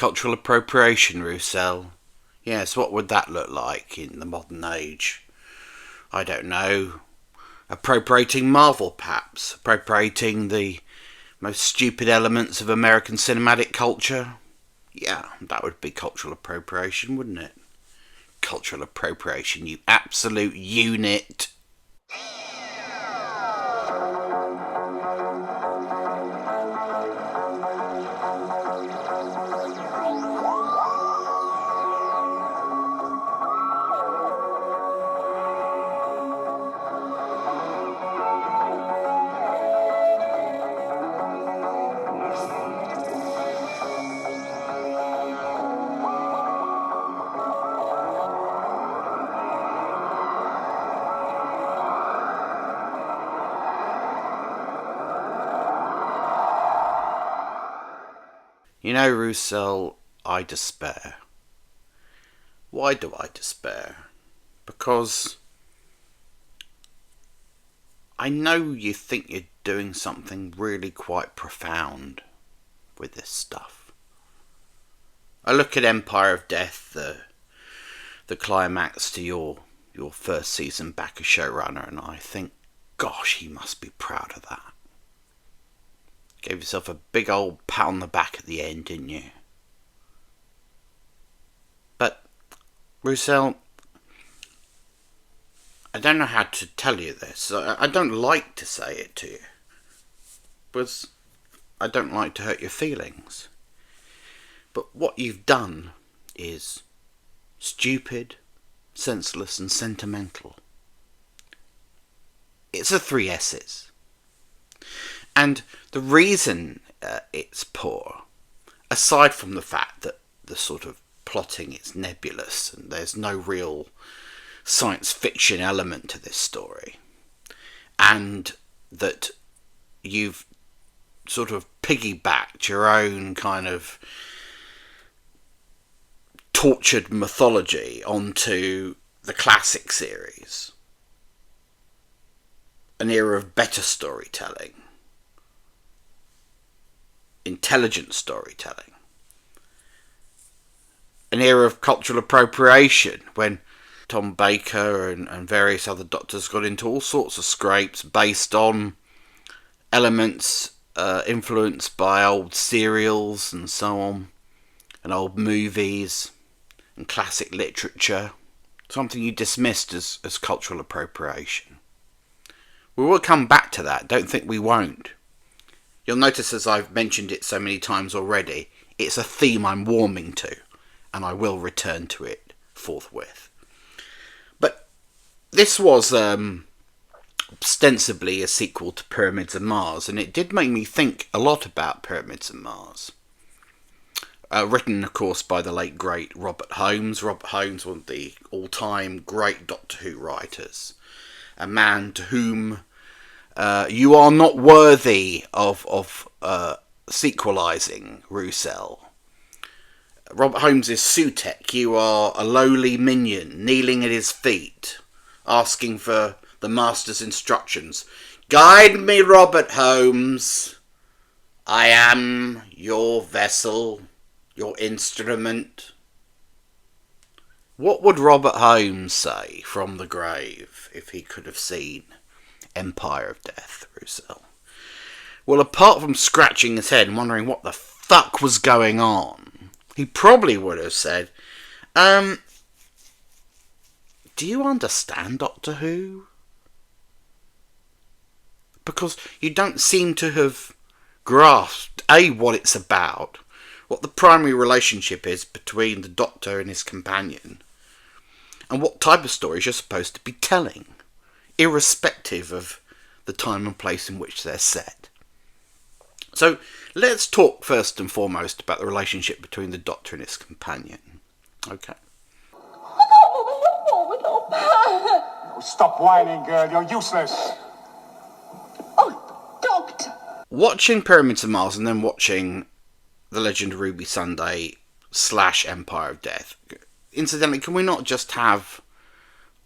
Cultural appropriation, Russell. Yes, what would that look like in the modern age? I don't know. Appropriating Marvel, perhaps. Appropriating the most stupid elements of American cinematic culture. Yeah, that would be cultural appropriation, wouldn't it? Cultural appropriation, you absolute unit. You know, Russell, I despair. Why do I despair? Because I know you think you're doing something really quite profound with this stuff. I look at Empire of Death, the climax to your first season back as showrunner, and I think, gosh, you must be proud of that. Gave yourself a big old pat on the back at the end, didn't you? But, Russell, I don't know how to tell you this. I don't like to say it to you. Because I don't like to hurt your feelings. But what you've done is stupid, senseless and sentimental. It's the 3 S's. And the reason it's poor, aside from the fact that the sort of plotting is nebulous and there's no real science fiction element to this story, and that you've sort of piggybacked your own kind of tortured mythology onto the classic series, an era of better storytelling, intelligent storytelling, an era of cultural appropriation when Tom Baker and various other doctors got into all sorts of scrapes based on elements influenced by old serials and so on, and old movies and classic literature, something you dismissed as cultural appropriation. We will come back to that, don't think we won't. You'll notice, as I've mentioned it so many times already, it's a theme I'm warming to, and I will return to it forthwith. But this was ostensibly a sequel to Pyramids of Mars, and it did make me think a lot about Pyramids of Mars. Written, of course, by the late, great Robert Holmes. Robert Holmes, one of the all-time great Doctor Who writers. A man to whom you are not worthy of sequelizing, Russell. Robert Holmes is Sutek. You are a lowly minion, kneeling at his feet, asking for the master's instructions. Guide me, Robert Holmes. I am your vessel, your instrument. What would Robert Holmes say from the grave if he could have seen Empire of Death, Russell? Well, apart from scratching his head and wondering what the fuck was going on, he probably would have said, do you understand Doctor Who? Because you don't seem to have grasped, A, what it's about, what the primary relationship is between the Doctor and his companion, and what type of stories you're supposed to be telling, irrespective of the time and place in which they're set. So, let's talk first and foremost about the relationship between the Doctor and his companion. Okay. Stop whining, girl. You're useless. Oh, Doctor! Watching Pyramids of Mars and then watching The Legend of Ruby Sunday / Empire of Death. Incidentally, can we not just have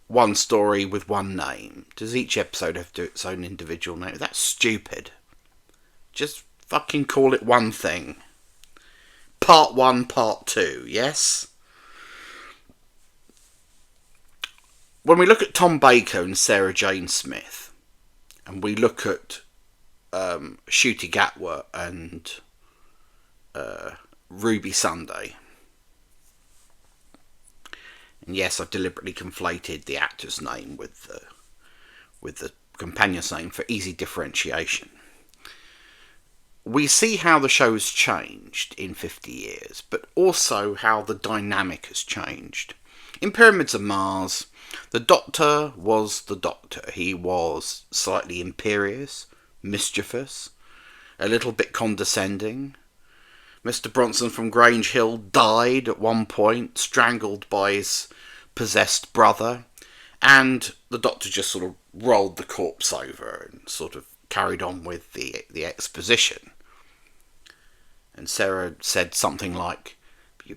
one story with one name? Does each episode have to do its own individual name? That's stupid. Just fucking call it one thing. part 1, part 2, yes? When we look at Tom Baker and Sarah Jane Smith, and we look at Ncuti Gatwa and Ruby Sunday, and yes, I've deliberately conflated the actor's name with the companion's name for easy differentiation. We see how the show's changed in 50 years, but also how the dynamic has changed. In Pyramids of Mars, the Doctor was the Doctor. He was slightly imperious, mischievous, a little bit condescending. Mr. Bronson from Grange Hill died at one point, strangled by his possessed brother, and the Doctor just sort of rolled the corpse over and sort of carried on with the exposition. And Sarah said something like,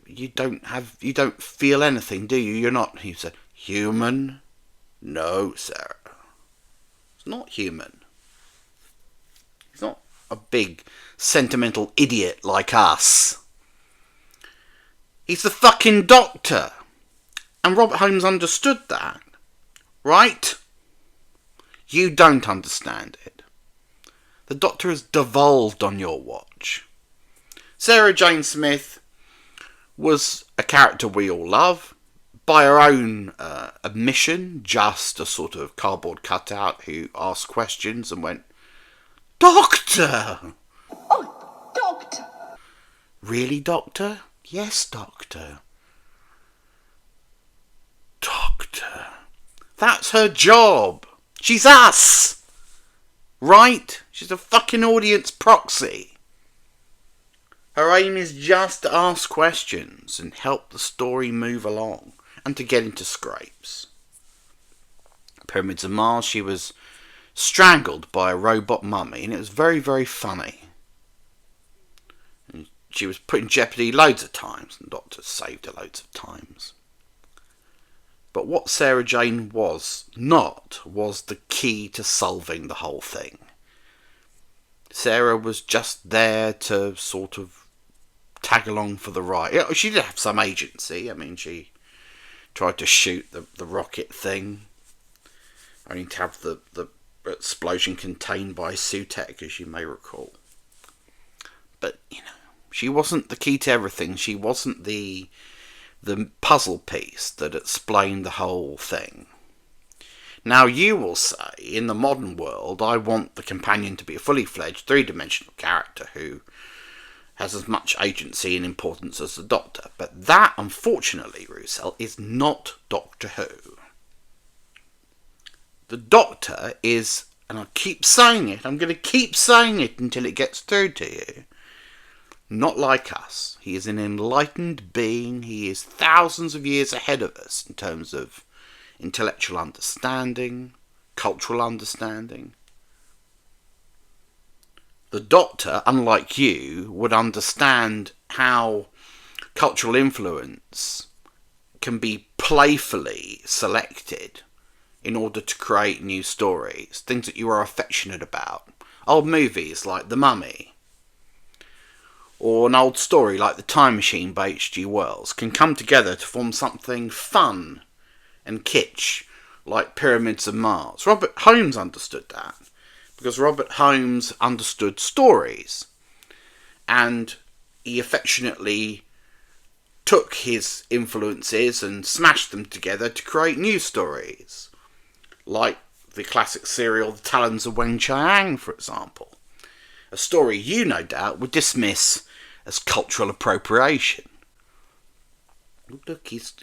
you don't feel anything, do you? You're not, he said, human? No, Sarah. It's not human. He's not a big, sentimental idiot like us. He's the fucking Doctor. And Robert Holmes understood that. Right? You don't understand it. The Doctor has devolved on your watch. Sarah Jane Smith was a character we all love. By her own admission, just a sort of cardboard cutout who asked questions and went, Doctor! Oh, Doctor! Really, Doctor? Yes, Doctor. Doctor. That's her job. She's us. Right? She's a fucking audience proxy. Her aim is just to ask questions and help the story move along and to get into scrapes. Pyramids of Mars, she was strangled by a robot mummy, and it was very, very funny. And she was put in jeopardy loads of times, and the Doctor saved her loads of times. But what Sarah Jane was the key to solving the whole thing. Sarah was just there to sort of tag along for the ride. She did have some agency. I mean, she tried to shoot the rocket thing, only to have the explosion contained by Sutek, as you may recall. But, she wasn't the key to everything. She wasn't the puzzle piece that explained the whole thing. Now, you will say, in the modern world, I want the companion to be a fully fledged three-dimensional character who has as much agency and importance as the Doctor. But that, unfortunately, Russell, is not Doctor Who. The Doctor is, and I keep saying it, I'm going to keep saying it until it gets through to you, not like us. He is an enlightened being. He is thousands of years ahead of us in terms of intellectual understanding, cultural understanding. The Doctor, unlike you, would understand how cultural influence can be playfully selected in order to create new stories, things that you are affectionate about. Old movies like The Mummy, or an old story like The Time Machine by H.G. Wells, can come together to form something fun and kitsch like Pyramids of Mars. Robert Holmes understood that, because Robert Holmes understood stories, and he affectionately took his influences and smashed them together to create new stories, like the classic serial The Talons of Weng-Chiang, for example. A story you, no doubt, would dismiss as cultural appropriation. Look, he's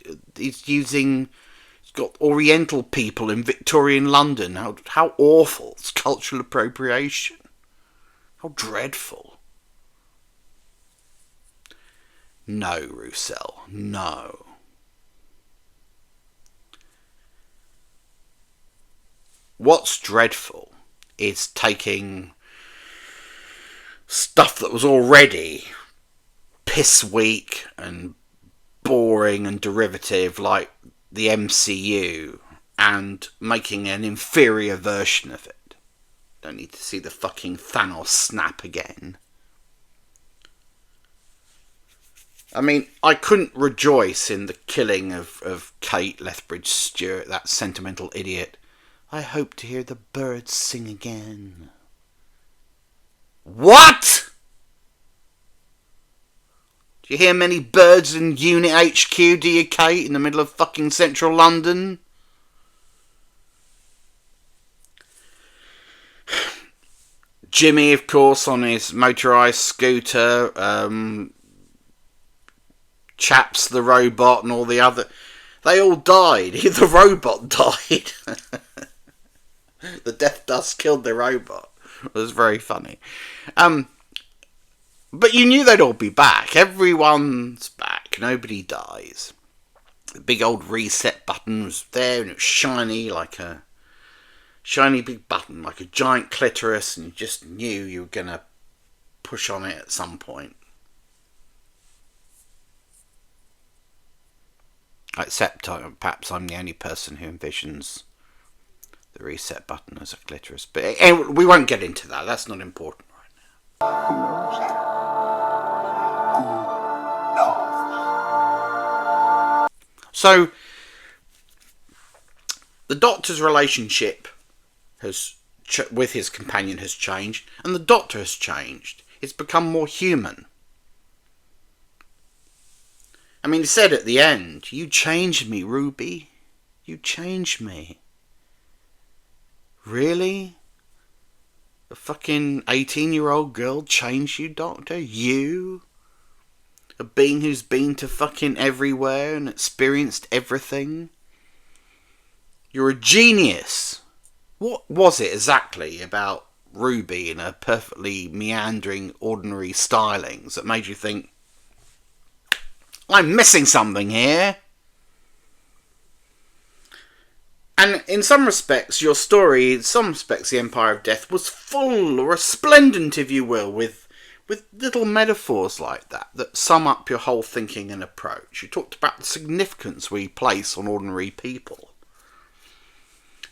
got Oriental people in Victorian London. How awful. It's cultural appropriation. How dreadful. No, Russell, no. What's dreadful is taking stuff that was already piss weak and boring and derivative, like the MCU, and making an inferior version of it. Don't need to see the fucking Thanos snap again. I mean, I couldn't rejoice in the killing of Kate Lethbridge Stewart, that sentimental idiot. I hope to hear the birds sing again. What? Do you hear many birds in Unit HQ, do you, Kate, in the middle of fucking central London? Jimmy, of course, on his motorised scooter, Chaps the robot and all the other... They all died. The robot died. The death dust killed the robot. It was very funny. But you knew they'd all be back. Everyone's back. Nobody dies. The big old reset button was there, and it was shiny like a... shiny big button, like a giant clitoris, and you just knew you were going to push on it at some point. Except perhaps I'm the only person who envisions the reset button as a clitoris. But anyway, we won't get into that. That's not important right now. Who knows that? Who knows? So, the Doctor's relationship with his companion has changed, and the Doctor has changed. It's become more human. I mean, he said at the end, "You changed me, Ruby. You changed me." Really? A fucking 18-year-old girl changed you, Doctor? You? A being who's been to fucking everywhere and experienced everything? You're a genius. What was it exactly about Ruby in her perfectly meandering, ordinary stylings that made you think, I'm missing something here? And in some respects, your story, in some respects, The Empire of Death, was full, or resplendent, if you will, with little metaphors like that sum up your whole thinking and approach. You talked about the significance we place on ordinary people,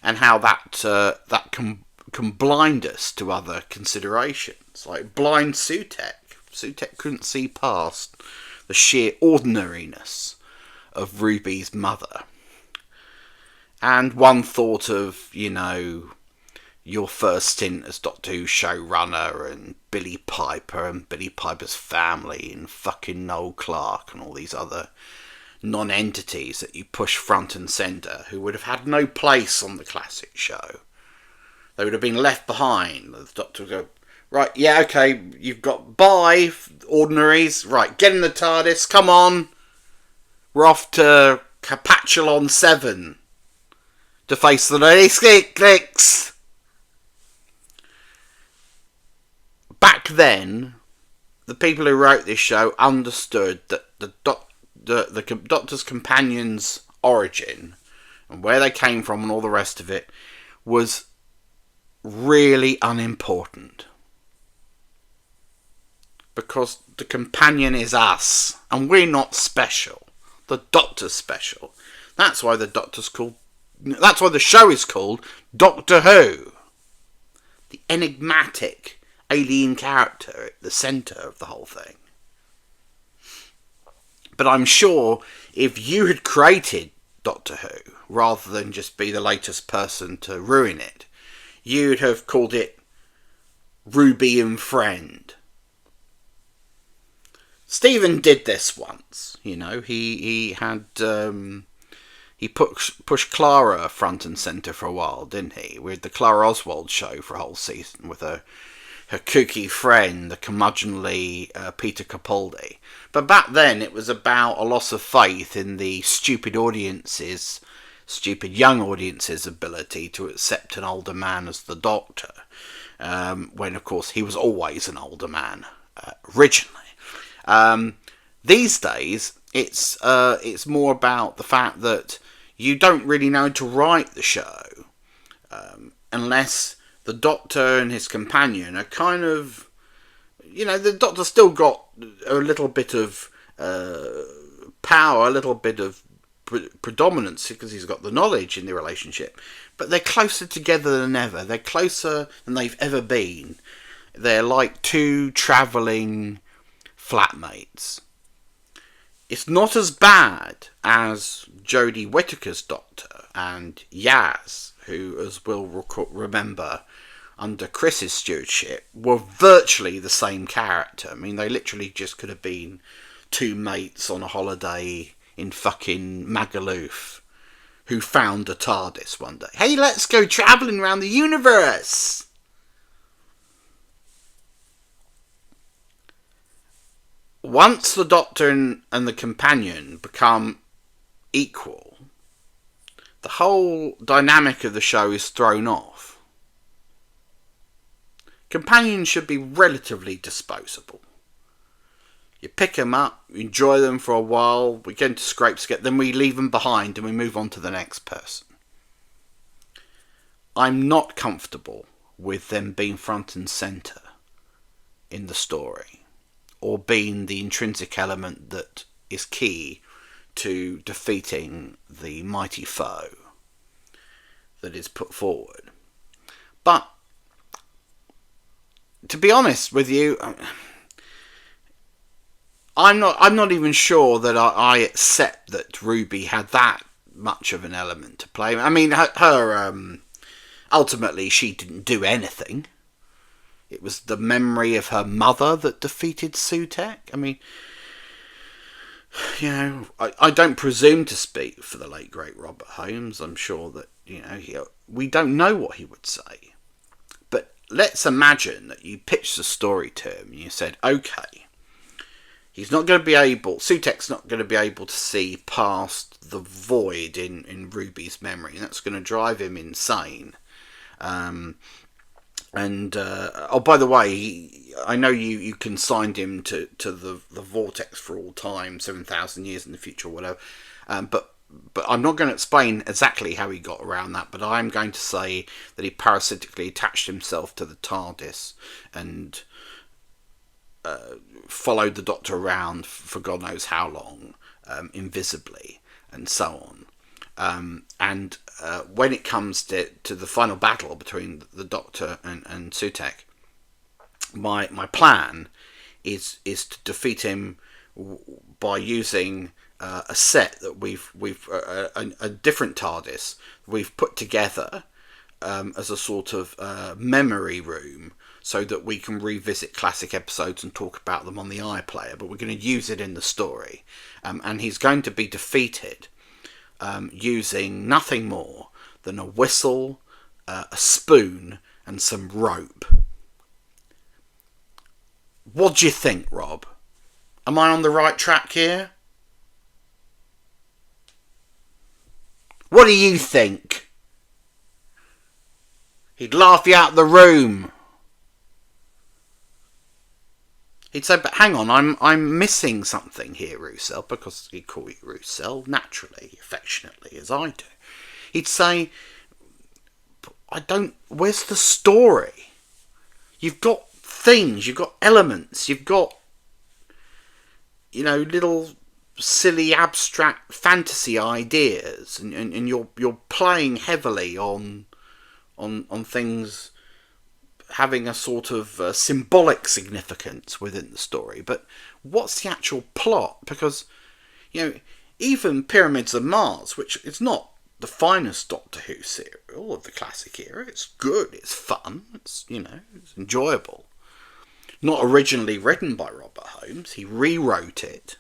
and how that can blind us to other considerations, like blind Sutek. Sutek couldn't see past the sheer ordinariness of Ruby's mother. And one thought of, your first stint as Doctor Who showrunner, and Billy Piper and Billy Piper's family, and fucking Noel Clarke and all these other non-entities that you push front and centre, who would have had no place on the classic show. They would have been left behind. The Doctor would go, right, yeah, okay, you've got bye, ordinaries, right, get in the TARDIS, come on, we're off to Capatulon 7 to face the clicks. Back then, the people who wrote this show understood that the Doctor's companions' origin and where they came from and all the rest of it was really unimportant. Because the companion is us, and we're not special. The Doctor's special. That's why the show is called Doctor Who. The enigmatic alien character at the centre of the whole thing. But I'm sure if you had created Doctor Who, rather than just be the latest person to ruin it, you'd have called it Ruby and Friend. Stephen did this once, he had, he pushed Clara front and centre for a while, didn't he? With the Clara Oswald show for a whole season, with her kooky friend, the curmudgeonly Peter Capaldi. But back then it was about a loss of faith in the stupid young audience's ability to accept an older man as the Doctor. When, of course, he was always an older man, originally. These days, it's more about the fact that you don't really know to write the show, unless the Doctor and his companion are kind of, the Doctor's still got a little bit of power, a little bit of predominance because he's got the knowledge in the relationship, but they're closer together than ever. They're closer than they've ever been. They're like two travelling flatmates. It's not as bad as Jodie Whittaker's Doctor and Yaz, who, as we'll remember, under Chris's stewardship, were virtually the same character. I mean, they literally just could have been two mates on a holiday in fucking Magaluf who found a TARDIS one day. Hey, let's go travelling around the universe! Once the Doctor and the companion become equal, the whole dynamic of the show is thrown off. Companions should be relatively disposable. You pick them up, you enjoy them for a while, we get into scrapes, then we leave them behind and we move on to the next person. I'm not comfortable with them being front and centre in the story, or being the intrinsic element that is key to defeating the mighty foe that is put forward. But, to be honest with you, I'm not even sure that I accept that Ruby had that much of an element to play. I mean, her ultimately she didn't do anything. It was the memory of her mother that defeated Sutekh. I mean, you know, I don't presume to speak for the late great Robert Holmes. I'm sure that, you know, we don't know what he would say. But let's imagine that you pitched the story to him and you said, okay, he's not going to be able, Sutekh's not going to be able to see past the void in Ruby's memory. And that's going to drive him insane. Oh, by the way, I know you consigned him to the vortex for all time, 7,000 years in the future or whatever. But I'm not going to explain exactly how he got around that, but I'm going to say that he parasitically attached himself to the TARDIS and followed the Doctor around for God knows how long, invisibly, and so on. When it comes to the final battle between the Doctor and Sutekh, my plan is to defeat him by using a set that we've a different TARDIS we've put together as a sort of memory room, so that we can revisit classic episodes and talk about them on the iPlayer, but we're going to use it in the story. And he's going to be defeated using nothing more than a whistle, a spoon, and some rope. What do you think, Rob? Am I on the right track here? What do you think? He'd laugh you out of the room. He'd say, but hang on, I'm missing something here, Roussel, because he'd call you Roussel, naturally, affectionately, as I do. He'd say, where's the story? You've got things, you've got elements, you've got, you know, little silly abstract fantasy ideas, and you're playing heavily on things having a sort of symbolic significance within the story. But what's the actual plot? Because, you know, even Pyramids of Mars, which is not the finest Doctor Who serial of the classic era, it's good, it's fun, it's, you know, it's enjoyable. Not originally written by Robert Holmes, he rewrote it.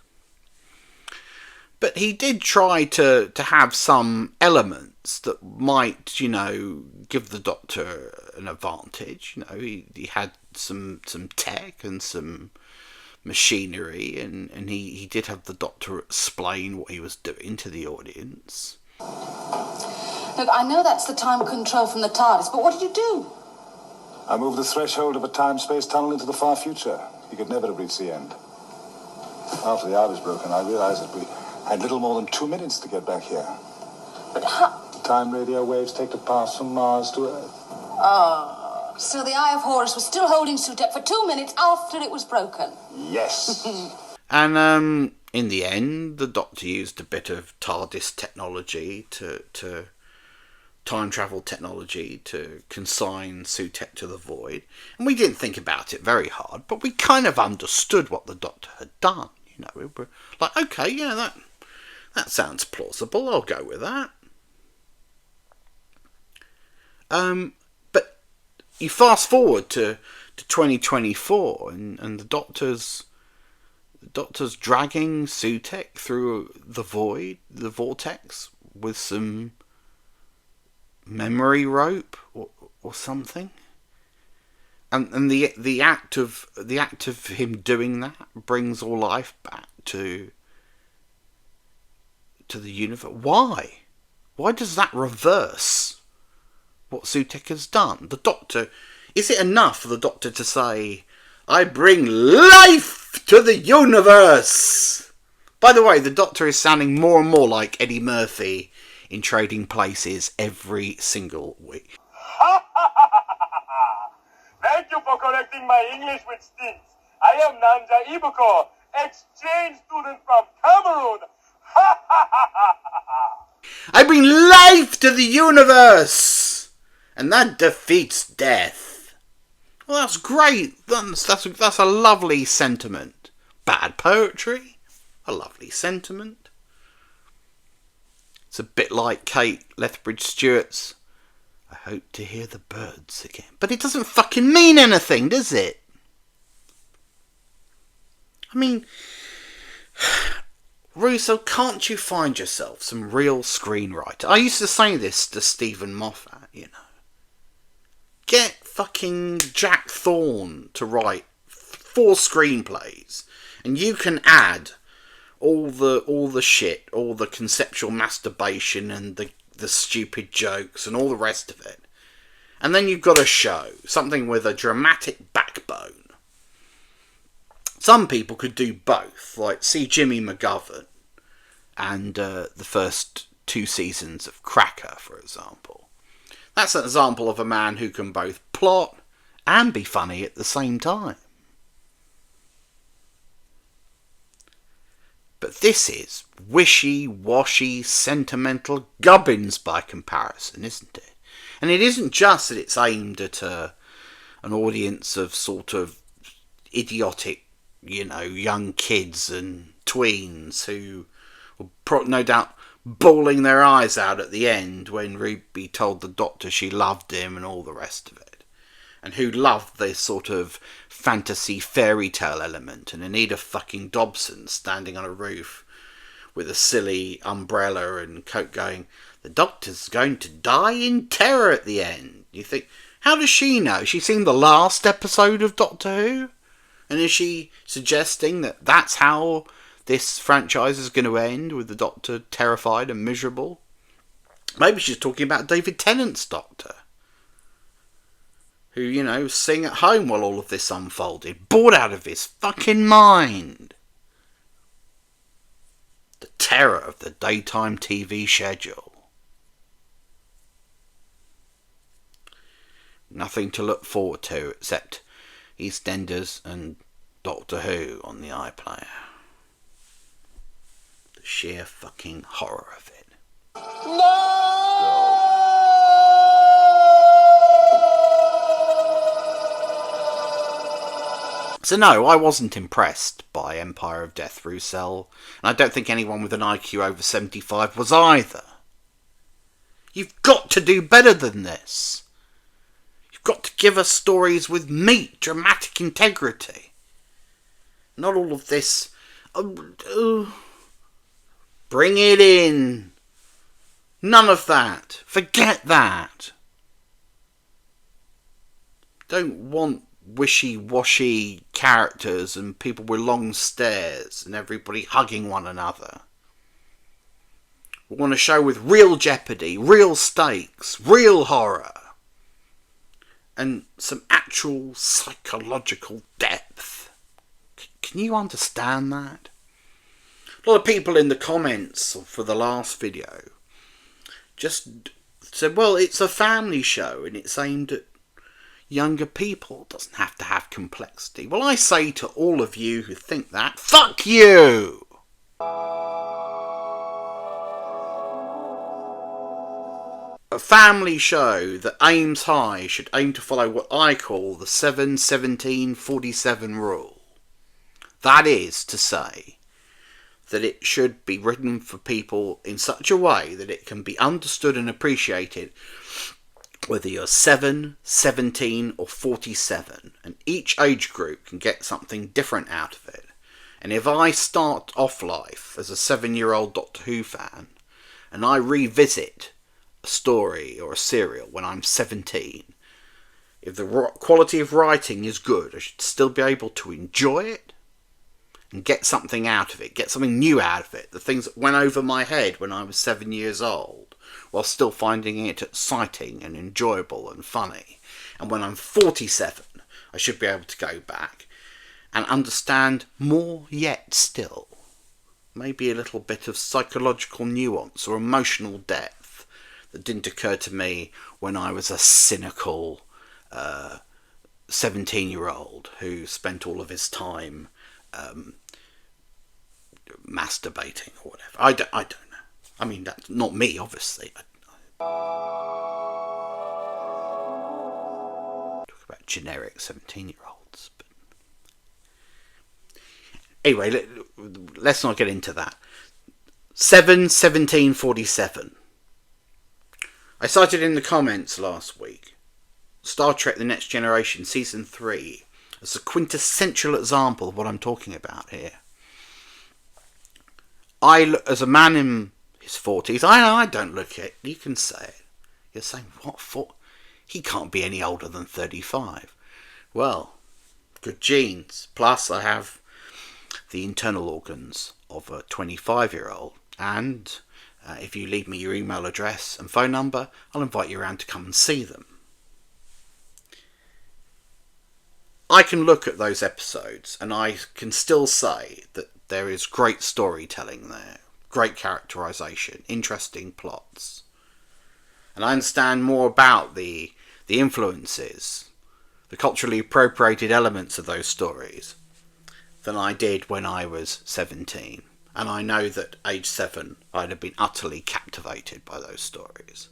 But he did try to have some elements that might, you know, give the Doctor an advantage. You know, he had some tech and some machinery, and he did have the Doctor explain what he was doing to the audience. Look, I know that's the time control from the TARDIS, but what did you do? I moved the threshold of a time-space tunnel into the far future. He could never have reached the end. After the eye was broken, I realized that we had little more than 2 minutes to get back here. But how? The time radio waves take to pass from Mars to Earth. Oh, so the Eye of Horus was still holding Sutekh for 2 minutes after it was broken? Yes. And in the end, the Doctor used a bit of TARDIS technology to time travel technology to consign Sutekh to the void. And we didn't think about it very hard, but we kind of understood what the Doctor had done, You know, we were like, okay, yeah, that sounds plausible. I'll go with that. But you fast forward to 2024, and the doctor's dragging Sutek through the void, the vortex, with some memory rope or something. And the act of him doing that brings all life back to the universe. Why? Why does that reverse what Sutek has done? The Doctor, is it enough for the Doctor to say, "I bring life to the universe"? By the way, the Doctor is sounding more and more like Eddie Murphy in Trading Places every single week. Thank you for correcting my English with stints. I am Nanja Ibuko, exchange student from Cameroon. I bring life to the universe, and that defeats death. Well, that's great. That's a lovely sentiment. Bad poetry, a lovely sentiment. It's a bit like Kate Lethbridge-Stewart's "I hope to hear the birds again." But it doesn't fucking mean anything, does it? I mean, Russo, can't you find yourself some real screenwriter? I used to say this to Stephen Moffat, you know. Get fucking Jack Thorne to write 4 screenplays, and you can add all the shit, all the conceptual masturbation and the stupid jokes and all the rest of it. And then you've got a show, something with a dramatic backbone. Some people could do both, like see Jimmy McGovern and the first 2 seasons of Cracker, for example. That's an example of a man who can both plot and be funny at the same time. But this is wishy-washy, sentimental gubbins by comparison, isn't it? And it isn't just that it's aimed at an audience of sort of idiotic, you know, young kids and tweens who were no doubt bawling their eyes out at the end when Ruby told the Doctor she loved him and all the rest of it. And who loved this sort of fantasy fairy tale element, and Anita fucking Dobson standing on a roof with a silly umbrella and coat going, "The Doctor's going to die in terror at the end." You think, how does she know? She's seen the last episode of Doctor Who? And is she suggesting that that's how this franchise is going to end, with the Doctor terrified and miserable? Maybe she's talking about David Tennant's Doctor, who, you know, was sitting at home while all of this unfolded, bored out of his fucking mind. The terror of the daytime TV schedule. Nothing to look forward to except EastEnders and Doctor Who on the iPlayer. The sheer fucking horror of it. So no, I wasn't impressed by Empire of Death, Roussel, and I don't think anyone with an IQ over 75 was either. You've got to do better than this. You've got to give us stories with meat, dramatic integrity. Not all of this, bring it in. None of that. Forget that. Don't want wishy-washy characters and people with long stares and everybody hugging one another. We want a show with real jeopardy, real stakes, real horror, and some actual psychological depth. Can you understand that? A lot of people in the comments for the last video just said, well, it's a family show and it's aimed at younger people. It doesn't have to have complexity. Well, I say to all of you who think that, fuck you! A family show that aims high should aim to follow what I call the 7-17-47 rule. That is to say, that it should be written for people in such a way that it can be understood and appreciated whether you're 7, 17 or 47, and each age group can get something different out of it. And if I start off life as a 7-year-old Doctor Who fan, and I revisit a story or a serial when I'm 17, if the quality of writing is good, I should still be able to enjoy it and get something out of it, get something new out of it, the things that went over my head when I was 7 years old, while still finding it exciting and enjoyable and funny. And when I'm 47, I should be able to go back and understand more yet still. Maybe a little bit of psychological nuance or emotional depth that didn't occur to me when I was a cynical 17-year-old who spent all of his time masturbating or whatever. I don't know. I mean, that's not me, obviously. Talk about generic 17-year-olds. But anyway, let's not get into that. 7/17/47. I cited in the comments last week Star Trek The Next Generation Season 3 as a quintessential example of what I'm talking about here. As a man in his 40s, I don't look it. You can say it. You're saying, what for? He can't be any older than 35. Well, good genes. Plus, I have the internal organs of a 25-year-old. And if you leave me your email address and phone number, I'll invite you around to come and see them. I can look at those episodes and I can still say that there is great storytelling there, great characterization, interesting plots. And I understand more about the influences, the culturally appropriated elements of those stories than I did when I was 17. And I know that age 7 I'd have been utterly captivated by those stories.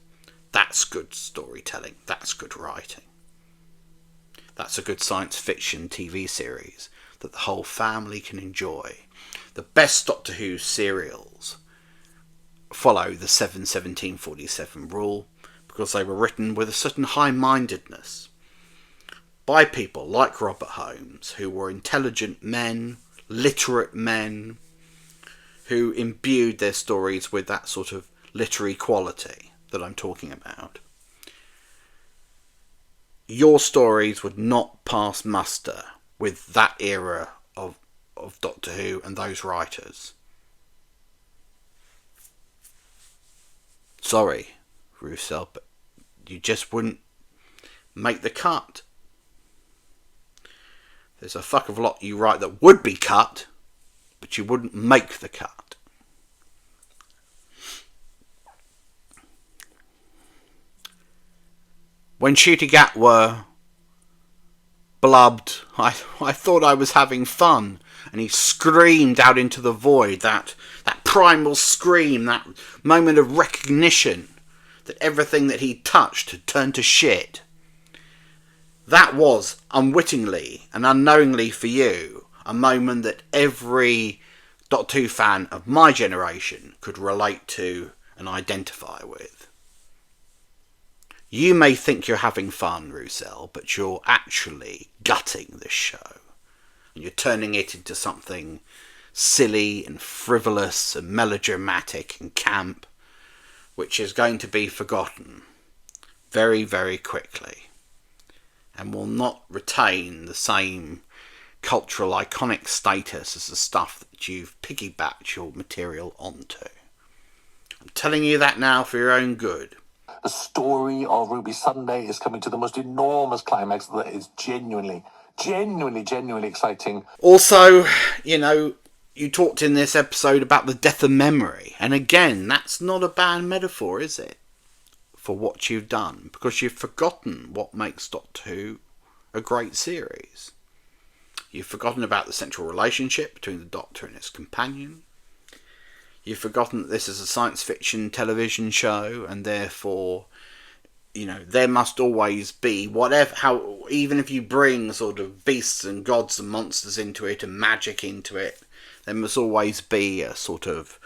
That's good storytelling, that's good writing. That's a good science fiction TV series that the whole family can enjoy. The best Doctor Who serials follow the 7/17/47 rule because they were written with a certain high-mindedness by people like Robert Holmes, who were intelligent men, literate men, who imbued their stories with that sort of literary quality that I'm talking about. Your stories would not pass muster with that era of Doctor Who and those writers. Sorry, Russell, but you just wouldn't make the cut. There's a fuck of a lot you write that would be cut, but you wouldn't make the cut. When Shooty were blubbed, I thought I was having fun, and he screamed out into the void, that primal scream, that moment of recognition that everything that he touched had turned to shit. That was, unwittingly and unknowingly for you, a moment that every Doctor Who fan of my generation could relate to and identify with. You may think you're having fun, Russell, but you're actually gutting this show. And you're turning it into something silly and frivolous and melodramatic and camp, which is going to be forgotten very, very quickly, and will not retain the same cultural iconic status as the stuff that you've piggybacked your material onto. I'm telling you that now for your own good. The story of Ruby Sunday is coming to the most enormous climax that is genuinely exciting. Also, you talked in this episode about the death of memory. And again, that's not a bad metaphor, is it? For what you've done. Because you've forgotten what makes Doctor Who a great series. You've forgotten about the central relationship between the Doctor and his companion. You've forgotten that this is a science fiction television show, and therefore, there must always be even if you bring sort of beasts and gods and monsters into it and magic into it, There must always be a sort of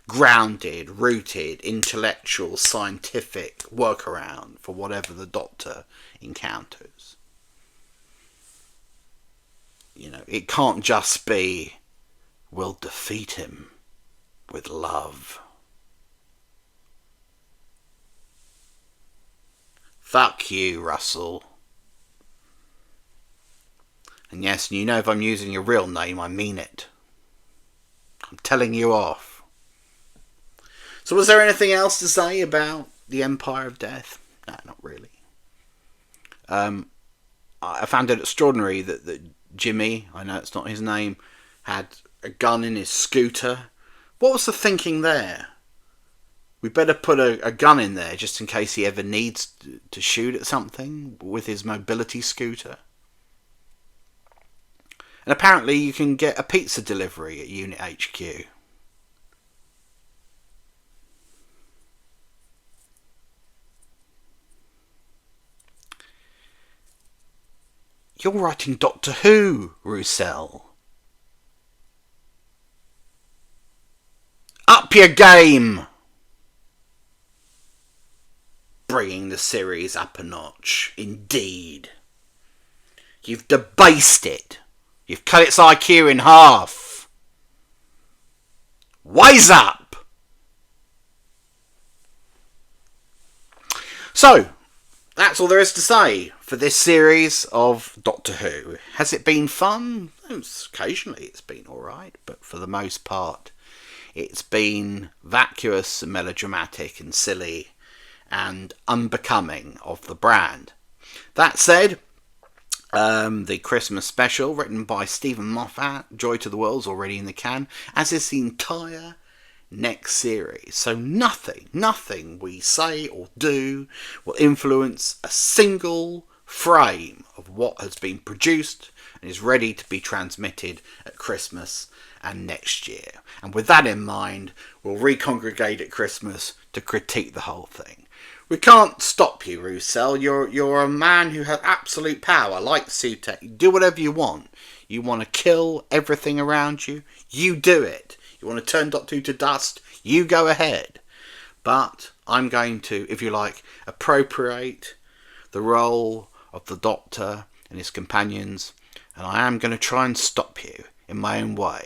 grounded, rooted, intellectual, scientific workaround for whatever the Doctor encounters. You know, it can't just be, we'll defeat him with love. Fuck you, Russell. And yes, you know if I'm using your real name, I mean it. I'm telling you off. So was there anything else to say about the Empire of Death? No, not really. I found it extraordinary that Jimmy, I know it's not his name, had a gun in his scooter. What was the thinking there? We better put a gun in there just in case he ever needs to shoot at something with his mobility scooter. And apparently you can get a pizza delivery at Unit HQ. You're writing Doctor Who, Russell. Up your game! Bringing the series up a notch, indeed. You've debased it. You've cut its IQ in half. Wise up! So, that's all there is to say for this series of Doctor Who. Has it been fun? Occasionally it's been alright, but for the most part it's been vacuous and melodramatic and silly and unbecoming of the brand. That said, the Christmas special written by Stephen Moffat, Joy to the World, is already in the can, as is the entire next series. So nothing we say or do will influence a single frame of what has been produced and is ready to be transmitted at Christmas and next year. And with that in mind, we'll recongregate at Christmas to critique the whole thing. We can't stop you, Russell. You're a man who has absolute power, like Sutek. You do whatever you want. You want to kill everything around you, you do it. You want to turn Doctor Who to dust, you go ahead. But I'm going to, if you like, appropriate the role of the Doctor and his companions, and I am going to try and stop you in my own way.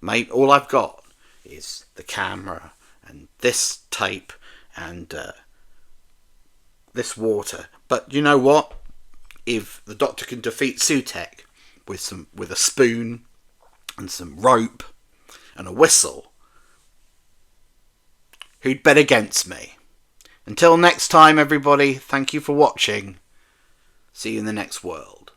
Mate, all I've got is the camera and this tape and this water. But you know what? If the Doctor can defeat Sutek with a spoon and some rope and a whistle, who'd bet against me? Until next time, everybody, thank you for watching. See you in the next world.